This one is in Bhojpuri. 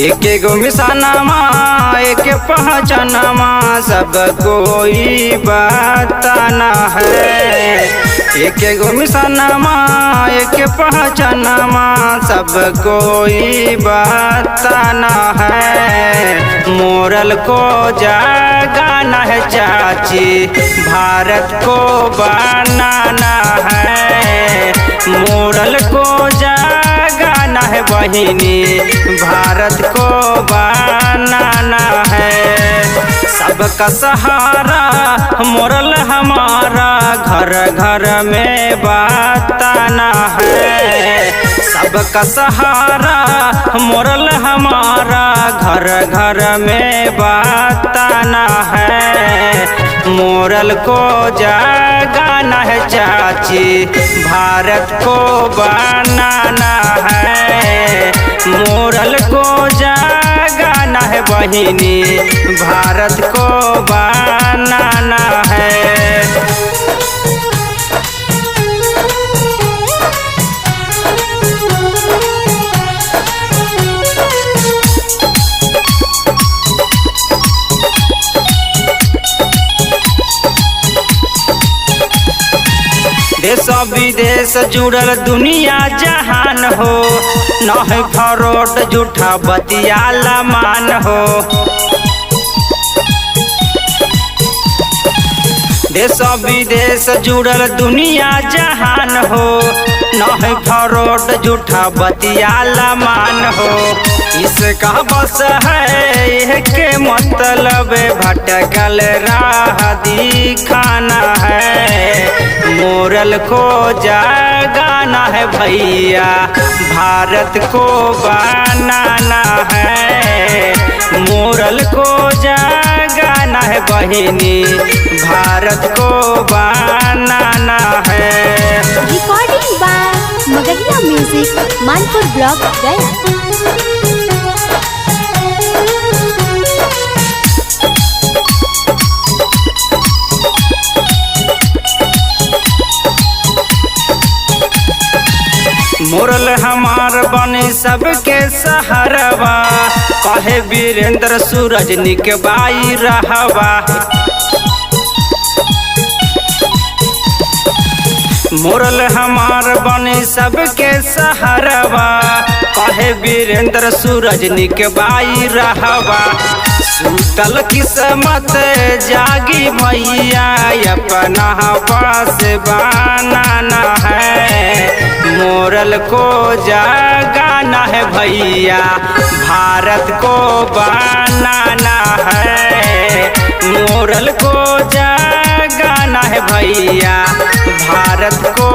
एक गो मिसानमा एक पहचानमा सब कोई बताना है। एक गो मिसानमा एक पहचानमा सब कोई बताना है। मोरल को जगाना है चाची, भारत को बनाना है। मोरल को जगाना है बहिनी, भारत को बनाना है। सबका सहारा मोरल हमारा घर घर में बताना है। सबका सहारा मोरल हमारा घर घर में बताना है। मोरल को जगाना है चाची, भारत को बनाना है। मोरल को जगाना है बहिनी, भारत को बनाना है। देश विदेश जुड़ल दुनिया जहान हो, न है फरोट झूठा बतियाला मान हो। देश विदेश जुड़ल दुनिया जहान हो, न है फरोट झूठा बतियाला मान हो। इसका बस है के मतलब भटकल राह दिखाना है। मोरल को जगाना है भैया, भारत को बनाना है। मोरल को जगाना है बहिनी, भारत को बनाना है। Recording by Magahiya music, Manpur block, Gaya. मोरल हमार बने सबके सहारवा, कहे वीरेंद्र सूरज निकबाई रहवा। मोरल हमार बने सबके सहारवा, कहे वीरेंद्र सूरज निकबाई रहवा। सूतल किस्मत जागी भैया, अपना पास बनाना है। मोरल को जगाना है भैया, भारत को बनाना है। मोरल को जगाना है भैया, भारत को